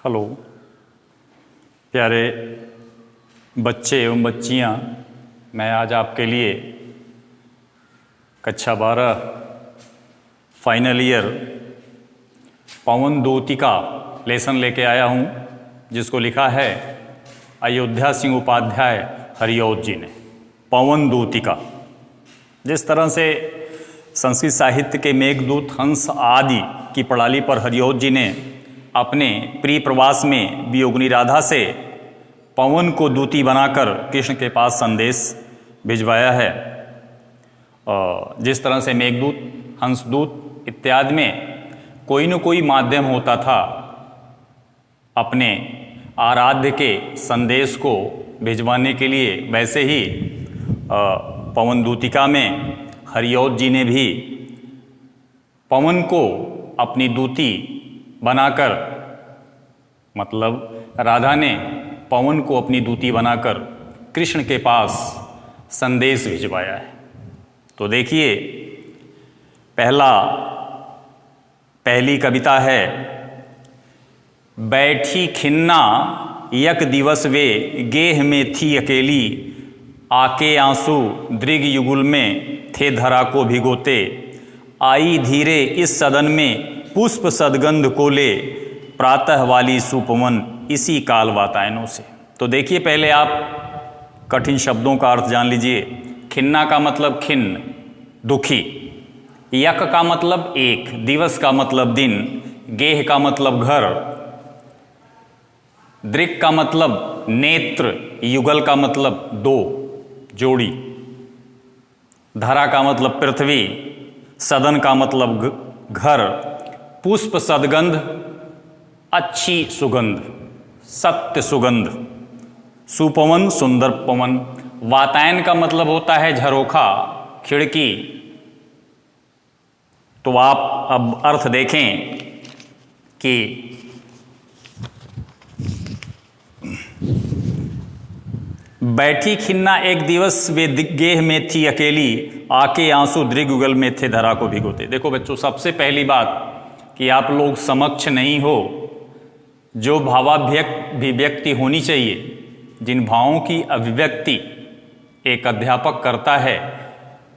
Hello प्यारे बच्चे एवं बच्चियाँ, मैं आज आपके लिए कक्षा 12 फाइनल ईयर पवन दूतिका लेसन लेके आया हूँ, जिसको लिखा है अयोध्या सिंह उपाध्याय हरिऔध जी ने। पवन दूतिका, जिस तरह से संस्कृत साहित्य के मेघदूत, हंस आदि की प्रणाली पर हरिऔध जी ने अपने प्रिय प्रवास में वियोगिनी राधा से पवन को दूती बनाकर कृष्ण के पास संदेश भिजवाया है। जिस तरह से मेघदूत, हंसदूत इत्यादि में कोई न कोई माध्यम होता था अपने आराध्य के संदेश को भिजवाने के लिए, वैसे ही पवन दूतिका में हरिऔध जी ने भी पवन को अपनी दूती बनाकर, मतलब राधा ने पवन को अपनी दूती बनाकर कृष्ण के पास संदेश भिजवाया है। तो देखिए, पहली कविता है, बैठी खिन्ना यक दिवस वे गेह में थी अकेली, आके आंसू दृग युगुल में थे धरा को भिगोते, आई धीरे इस सदन में पुष्प सदगंध को ले, प्रातः वाली सुपवन इसी काल वातायनों से। तो देखिए, पहले आप कठिन शब्दों का अर्थ जान लीजिए। खिन्ना का मतलब खिन्न, दुखी। यक का मतलब एक, दिवस का मतलब दिन, गेह का मतलब घर, दृक् का मतलब नेत्र, युगल का मतलब दो, जोड़ी, धरा का मतलब पृथ्वी, सदन का मतलब घर, पुष्प सदगंध अच्छी सुगंध, सत्य सुगंध, सुपवन सुंदर पवन। वातायन का मतलब होता है झरोखा, खिड़की। तो आप अब अर्थ देखें कि बैठी खिन्ना एक दिवस वे गेह में थी अकेली, आके आंसू दृगयुगल में थे धरा को भिगोते। देखो बच्चों, सबसे पहली बात कि आप लोग समक्ष नहीं हो जो भावाभिव्यक्ति होनी चाहिए, जिन भावों की अभिव्यक्ति एक अध्यापक करता है,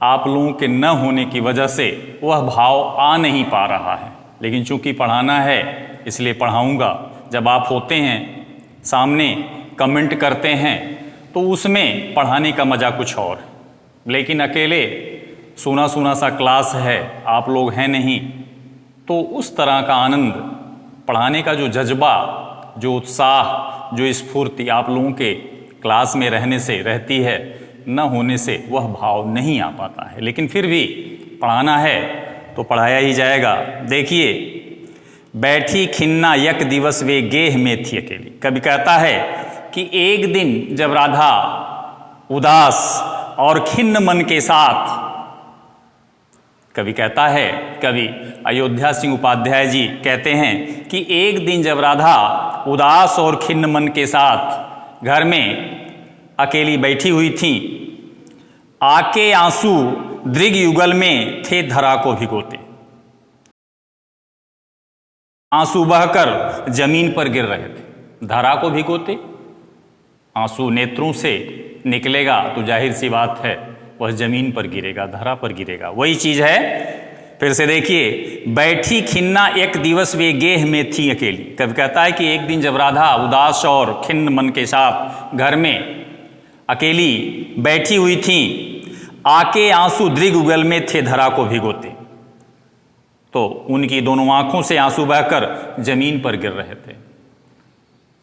आप लोगों के न होने की वजह से वह भाव आ नहीं पा रहा है। लेकिन चूंकि पढ़ाना है इसलिए पढ़ाऊंगा। जब आप होते हैं सामने, कमेंट करते हैं, तो उसमें पढ़ाने का मज़ा कुछ और है। लेकिन अकेले सूना सूना सा क्लास है, आप लोग हैं नहीं, तो उस तरह का आनंद, पढ़ाने का जो जज्बा, जो उत्साह, जो स्फूर्ति आप लोगों के क्लास में रहने से रहती है, न होने से वह भाव नहीं आ पाता है। लेकिन फिर भी पढ़ाना है तो पढ़ाया ही जाएगा। देखिए, बैठी खिन्ना यक दिवस वे गेह में थी अकेली। कवि कहता है कि एक दिन जब राधा उदास और खिन्न मन के साथ, कवि कहता है, कवि अयोध्या सिंह उपाध्याय जी कहते हैं कि एक दिन जब राधा उदास और खिन्न मन के साथ घर में अकेली बैठी हुई थी, आके आंसू दृग युगल में थे धरा को भिगोते। आंसू बहकर जमीन पर गिर रहे थे, धरा को भिगोते। आंसू नेत्रों से निकलेगा तो जाहिर सी बात है वह जमीन पर गिरेगा, धरा पर गिरेगा। वही चीज है। फिर से देखिए, बैठी खिन्ना एक दिवस वे गेह में थी अकेली। कवि कहता है कि एक दिन जब राधा उदास और खिन्न मन के साथ घर में अकेली बैठी हुई थी, आके आंसू दृगयुगल में थे धरा को भिगोते। तो उनकी दोनों आंखों से आंसू बहकर जमीन पर गिर रहे थे।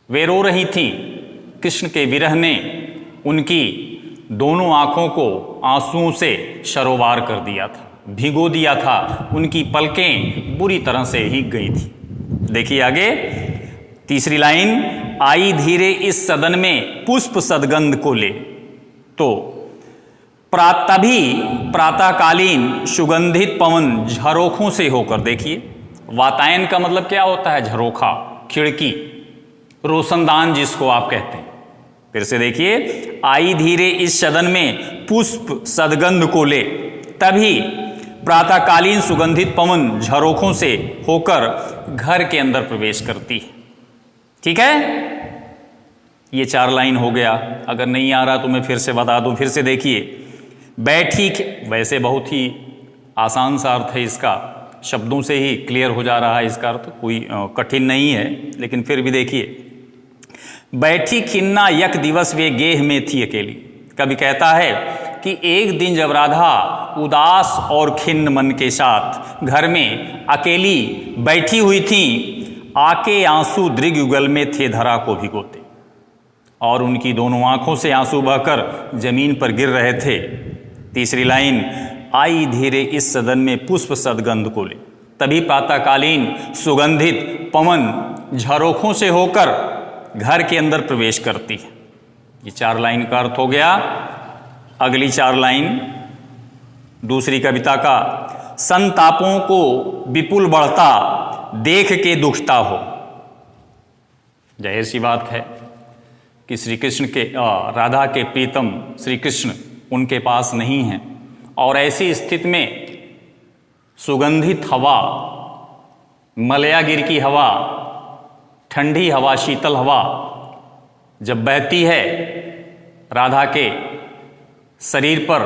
वे रो रही थीं। कृष्ण के विरह ने उनकी दोनों आंखों को आंसुओं से शरोवार कर दिया था, भिगो दिया था। उनकी पलकें बुरी तरह से भीग गई थी। देखिए आगे, तीसरी लाइन, आई धीरे इस सदन में पुष्प सदगंध को ले। तो तभी प्रातःकालीन सुगंधित पवन झरोखों से होकर, देखिए वातायन का मतलब क्या होता है? झरोखा, खिड़की, रोशनदान जिसको आप कहते हैं। फिर से देखिए, आई धीरे इस सदन में पुष्प सदगंध को ले, तभी प्रातःकालीन सुगंधित पवन झरोखों से होकर घर के अंदर प्रवेश करती है। ठीक है, ये 4 लाइन हो गया। अगर नहीं आ रहा तो मैं फिर से बता दूं, फिर से देखिए। बैठी, वैसे बहुत ही आसान सा अर्थ है इसका, शब्दों से ही क्लियर हो जा रहा है इसका अर्थ, कोई कठिन नहीं है, लेकिन फिर भी देखिए। बैठी खिन्ना यक दिवस वे गेह में थी अकेली। कवि कहता है कि एक दिन जब राधा उदास और खिन्न मन के साथ घर में अकेली बैठी हुई थी, आके आंसू दृग युगल में थे धरा को भिगोते, और उनकी दोनों आंखों से आंसू बहकर जमीन पर गिर रहे थे। तीसरी लाइन, आई धीरे इस सदन में पुष्प सदगंध को ले। तभी प्रातःकालीन सुगंधित पवन झरोखों से होकर घर के अंदर प्रवेश करती है। ये 4 लाइन का अर्थ हो गया। अगली 4 लाइन दूसरी कविता का, संतापों को विपुल बढ़ता देख के दुखता हो। जाहिर सी बात है कि श्री कृष्ण के राधा के प्रीतम श्री कृष्ण उनके पास नहीं हैं, और ऐसी स्थिति में सुगंधित हवा, मलयागिर की हवा, ठंडी हवा, शीतल हवा जब बहती है, राधा के शरीर पर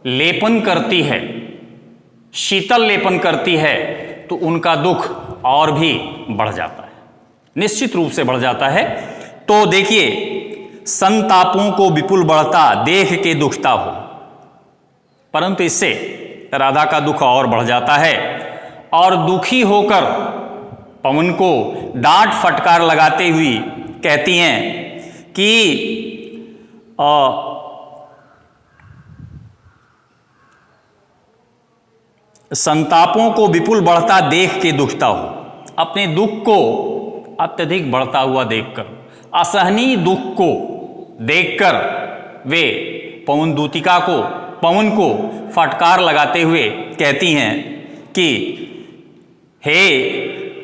लेपन करती है, शीतल लेपन करती है, तो उनका दुख और भी बढ़ जाता है, निश्चित रूप से बढ़ जाता है। तो देखिए, संतापों को विपुल बढ़ता देख के दुखता हो, परंतु इससे राधा का दुख और बढ़ जाता है, और दुखी होकर पवन को डांट फटकार लगाते हुए कहती हैं कि संतापों को विपुल बढ़ता देख के दुखता हो। अपने दुख को अत्यधिक बढ़ता हुआ देखकर, असहनीय दुख को देखकर वे पवन को फटकार लगाते हुए कहती हैं कि हे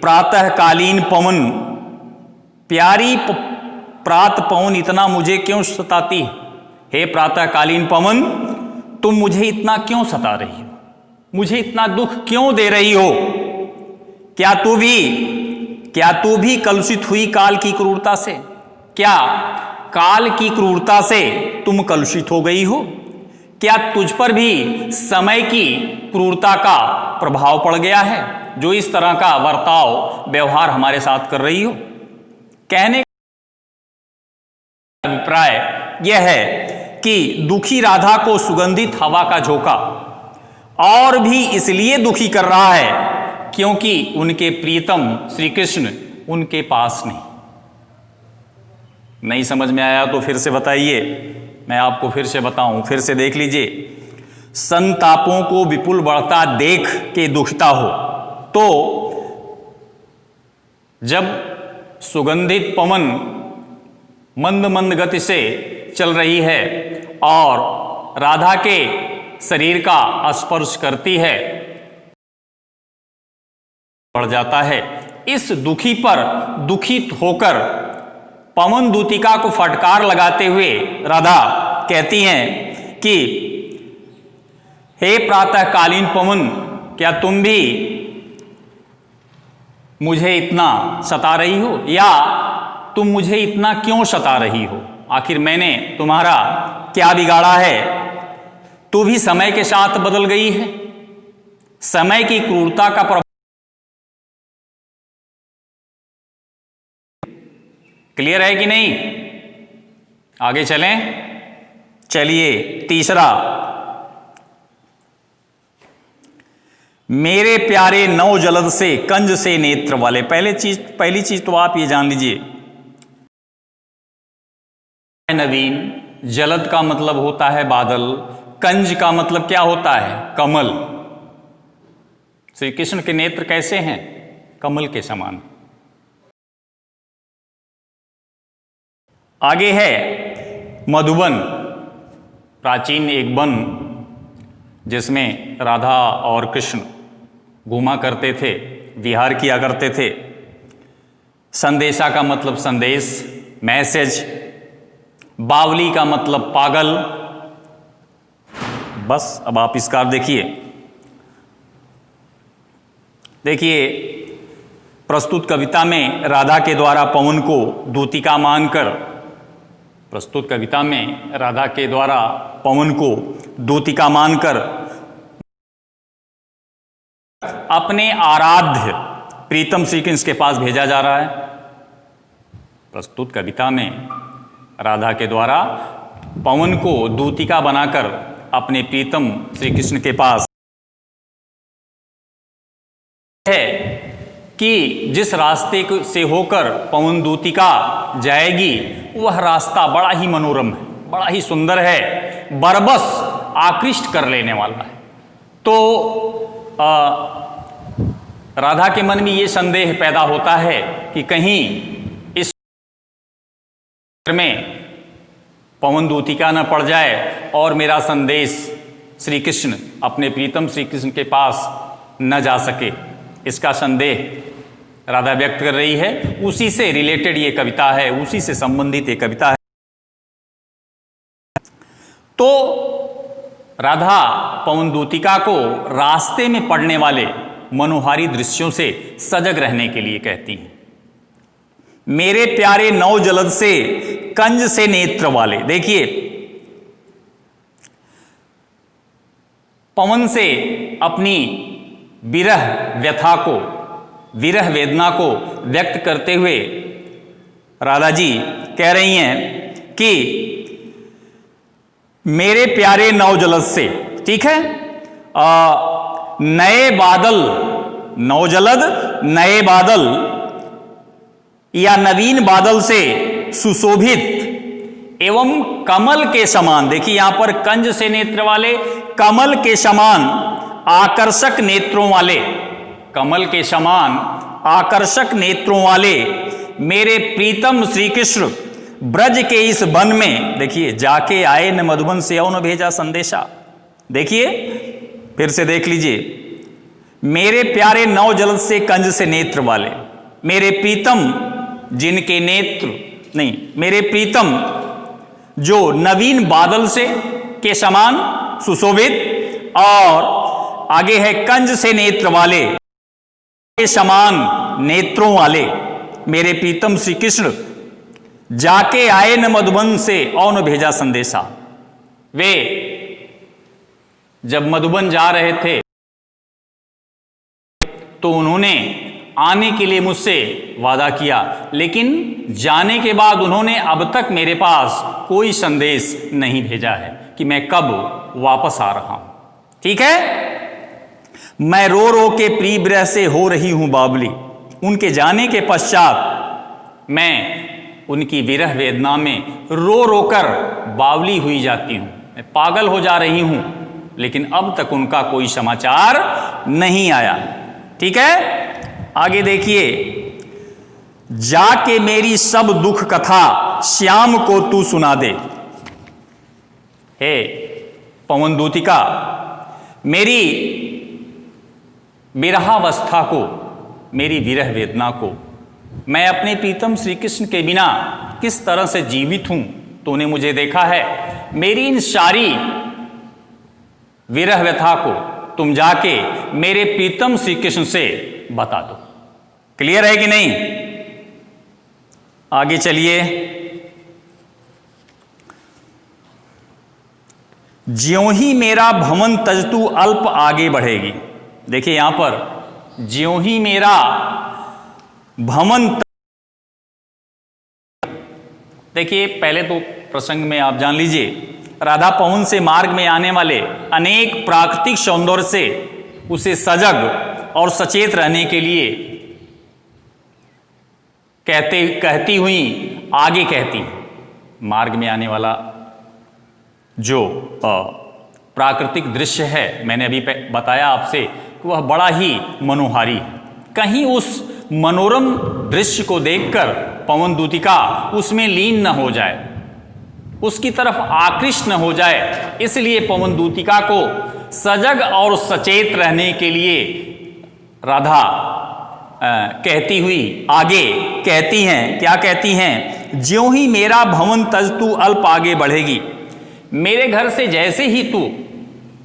प्रातःकालीन पवन, प्यारी प्रात पवन इतना मुझे क्यों सताती है? हे प्रातःकालीन पवन, तुम मुझे इतना क्यों सता रही हो? मुझे इतना दुख क्यों दे रही हो? क्या तू भी कलुषित हुई काल की क्रूरता से? क्या काल की क्रूरता से तुम कलुषित हो गई हो? क्या तुझ पर भी समय की क्रूरता का प्रभाव पड़ गया है, जो इस तरह का वर्ताव व्यवहार हमारे साथ कर रही हो? कहने का अभिप्राय यह है कि दुखी राधा को सुगंधित हवा का झोंका और भी इसलिए दुखी कर रहा है क्योंकि उनके प्रीतम श्री कृष्ण उनके पास नहीं समझ में आया तो फिर से बताइए, मैं आपको फिर से बताऊं, फिर से देख लीजिए। संतापों को विपुल बढ़ता देख के दुखता हो, तो जब सुगंधित पवन मंद मंद गति से चल रही है और राधा के शरीर का स्पर्श करती है, बढ़ जाता है। इस दुखी पर दुखित होकर पवन दूतिका को फटकार लगाते हुए राधा कहती हैं कि हे प्रातःकालीन पवन, क्या तुम भी मुझे इतना सता रही हो, या तुम मुझे इतना क्यों सता रही हो? आखिर मैंने तुम्हारा क्या बिगाड़ा है? तू भी समय के साथ बदल गई है। समय की क्रूरता का प्रभाव क्लियर है कि नहीं? आगे चलें। चलिए, तीसरा, मेरे प्यारे नौ जलद से कंज से नेत्र वाले। पहली चीज तो आप ये जान लीजिए, नवीन, जलद का मतलब होता है बादल, कंज का मतलब क्या होता है? कमल। श्री कृष्ण के नेत्र कैसे हैं? कमल के समान। आगे है मधुबन, प्राचीन एक वन जिसमें राधा और कृष्ण घूमा करते थे, विहार किया करते थे। संदेशा का मतलब संदेश, मैसेज। बावली का मतलब पागल। बस अब आप इसका देखिए, प्रस्तुत कविता में राधा के द्वारा पवन को दूतिका मानकर, प्रस्तुत कविता में राधा के द्वारा पवन को दूतिका मानकर अपने आराध्य प्रीतम श्री कृष्ण के पास भेजा जा रहा है। प्रस्तुत कविता में राधा के द्वारा पवन को दूतिका बनाकर अपने प्रीतम श्री कृष्ण के पास है कि जिस रास्ते से होकर पवन दूतिका जाएगी वह रास्ता बड़ा ही मनोरम है, बड़ा ही सुंदर है, बरबस आकृष्ट कर लेने वाला है। तो राधा के मन में ये संदेह पैदा होता है कि कहीं इस में पवन दूतिका न पड़ जाए और मेरा संदेश श्री कृष्ण अपने प्रीतम श्री कृष्ण के पास न जा सके। इसका संदेह राधा व्यक्त कर रही है। उसी से रिलेटेड ये कविता है, उसी से संबंधित ये कविता है। तो राधा पवन दूतिका को रास्ते में पड़ने वाले मनोहारी दृश्यों से सजग रहने के लिए कहती हैं। मेरे प्यारे नौ जलद से कंज से नेत्र वाले, देखिए पवन से अपनी विरह व्यथा को, विरह वेदना को व्यक्त करते हुए राधा जी कह रही हैं कि मेरे प्यारे नौ जलद से, ठीक है, नए बादल, नौ जलद नए बादल या नवीन बादल से सुशोभित एवं कमल के समान, देखिए यहां पर कंज से नेत्र वाले, कमल के समान आकर्षक नेत्रों वाले, कमल के समान आकर्षक नेत्रों वाले मेरे प्रीतम श्री कृष्ण ब्रज के इस वन में, देखिए जाके आए न मधुबन से औ न भेजा संदेशा। देखिए फिर से देख लीजिए, मेरे प्यारे नौ जलद से कंज से नेत्र वाले, मेरे प्रीतम जिनके नेत्र नहीं, मेरे प्रीतम जो नवीन बादल से के समान सुशोभित, और आगे है कंज से नेत्र वाले के समान नेत्रों वाले मेरे प्रीतम श्री कृष्ण जाके आए न मधुबन से और न भेजा संदेशा। वे जब मधुबन जा रहे थे तो उन्होंने आने के लिए मुझसे वादा किया, लेकिन जाने के बाद उन्होंने अब तक मेरे पास कोई संदेश नहीं भेजा है कि मैं कब वापस आ रहा हूं। ठीक है, मैं रो रो के प्रिय विरह से हो रही हूं बावली। उनके जाने के पश्चात मैं उनकी विरह वेदना में रो रो कर बावली हुई जाती हूं, मैं पागल हो जा रही हूं, लेकिन अब तक उनका कोई समाचार नहीं आया। ठीक है, आगे देखिए, जाके मेरी सब दुख कथा श्याम को तू सुना दे। हे पवन दूतिका, मेरी विरहावस्था को, मेरी विरह वेदना को, मैं अपने प्रीतम श्री कृष्ण के बिना किस तरह से जीवित हूं तूने मुझे देखा है। मेरी इन सारी विरह व्यथा को तुम जाके मेरे प्रीतम श्री कृष्ण से बता दो। क्लियर है कि नहीं? आगे चलिए, ज्यों ही मेरा भवन तजतु अल्प आगे बढ़ेगी। देखिए यहां पर ज्यों ही मेरा भवन, देखिए पहले तो प्रसंग में आप जान लीजिए, राधा पवन से मार्ग में आने वाले अनेक प्राकृतिक सौंदर्य से उसे सजग और सचेत रहने के लिए कहती हुई आगे कहती, मार्ग में आने वाला जो प्राकृतिक दृश्य है, मैंने अभी बताया आपसे कि वह बड़ा ही मनोहारी है। कहीं उस मनोरम दृश्य को देखकर पवन दूतिका उसमें लीन न हो जाए, उसकी तरफ आकृष्ट न हो जाए, इसलिए पवन दूतिका को सजग और सचेत रहने के लिए राधा कहती हुई आगे कहती हैं। क्या कहती हैं? ज्यों ही मेरा भवन तजतु अल्प आगे बढ़ेगी। मेरे घर से जैसे ही तू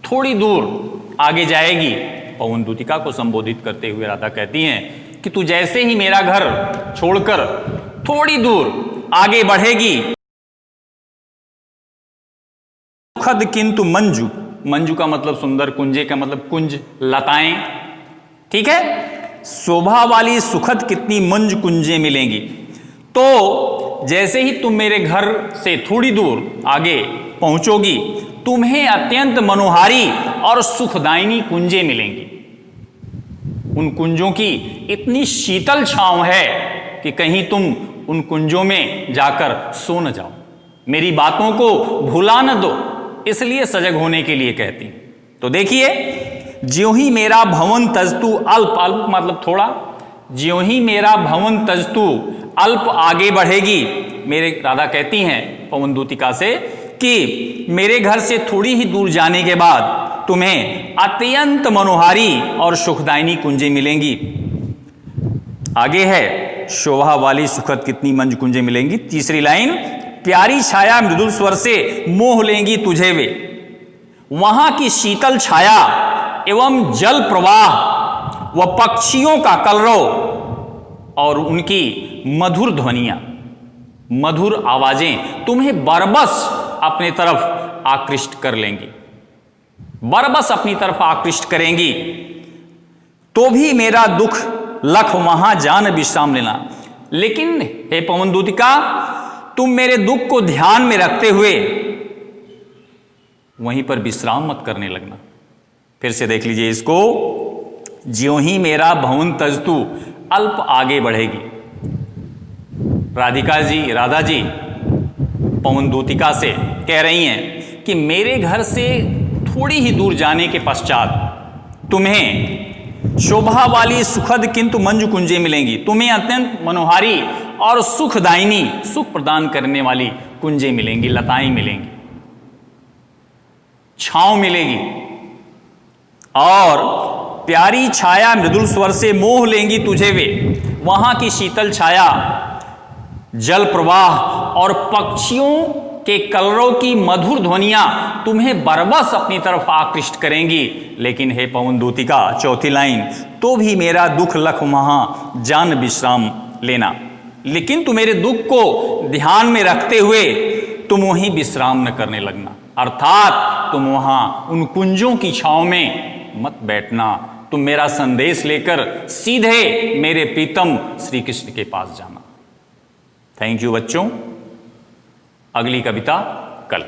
थोड़ी दूर आगे जाएगी, पवन दूतिका को संबोधित करते हुए राधा कहती हैं कि तू जैसे ही मेरा घर छोड़कर थोड़ी दूर आगे बढ़ेगी, सुखद किंतु मंजू, मंजू का मतलब सुंदर, कुंजे का मतलब कुंज, लताएं, ठीक है, शोभा वाली सुखद कितनी मंज कुंजें मिलेंगी। तो जैसे ही तुम मेरे घर से थोड़ी दूर आगे पहुंचोगी, तुम्हें अत्यंत मनोहारी और सुखदायिनी कुंजें मिलेंगी। उन कुंजों की इतनी शीतल छांव है कि कहीं तुम उन कुंजों में जाकर सो न जाओ, मेरी बातों को भुला न दो, इसलिए सजग होने के लिए कहती हूं। तो देखिए, ज्यों ही मेरा भवन तजतु अल्प, अल्प मतलब थोड़ा, ज्यों ही मेरा भवन तजतु अल्प आगे बढ़ेगी, मेरे राधा कहती हैं पवन दूतिका से कि मेरे घर से थोड़ी ही दूर जाने के बाद तुम्हें अत्यंत मनोहारी और सुखदायिनी कुंजें मिलेंगी। आगे है, शोभा वाली सुखद कितनी मंज कुंजें मिलेंगी। तीसरी लाइन, प्यारी छाया मृदुल स्वर से मोह लेंगी तुझे वे, वहां की शीतल छाया एवं जल प्रवाह व पक्षियों का कलरव और उनकी मधुर ध्वनियां, मधुर आवाजें तुम्हें बरबस अपने तरफ आकृष्ट कर लेंगी, बरबस अपनी तरफ आकृष्ट करेंगी। तो भी मेरा दुख लख वहां जान विश्राम लेना। लेकिन हे पवन दूतिका, तुम मेरे दुख को ध्यान में रखते हुए वहीं पर विश्राम मत करने लगना। फिर से देख लीजिए इसको, ज्यों ही मेरा भवन तजतु अल्प आगे बढ़ेगी। राधिका जी, राधा जी पवन दूतिका से कह रही हैं कि मेरे घर से थोड़ी ही दूर जाने के पश्चात तुम्हें शोभा वाली सुखद किंतु मंजु कुंजें मिलेंगी, तुम्हें अत्यंत मनोहारी और सुखदायिनी, सुख प्रदान करने वाली कुंजें मिलेंगी, लताएं मिलेंगी, छांव मिलेगी, और प्यारी छाया मृदुल स्वर से मोह लेंगी तुझे वे, वहां की शीतल छाया, जल प्रवाह और पक्षियों के कलरव की मधुर ध्वनियां तुम्हें बरबस अपनी तरफ आकृष्ट करेंगी। लेकिन हे पवन दूतिका, चौथी लाइन, तो भी मेरा दुख लख वहां जान विश्राम लेना। लेकिन तुम मेरे दुख को ध्यान में रखते हुए तुम वहीं विश्राम न करने लगना, अर्थात तुम वहां उन कुंजों की छांव में मत बैठना, तुम मेरा संदेश लेकर सीधे मेरे प्रीतम श्री कृष्ण के पास जाना। थैंक यू बच्चों, अगली कविता कल।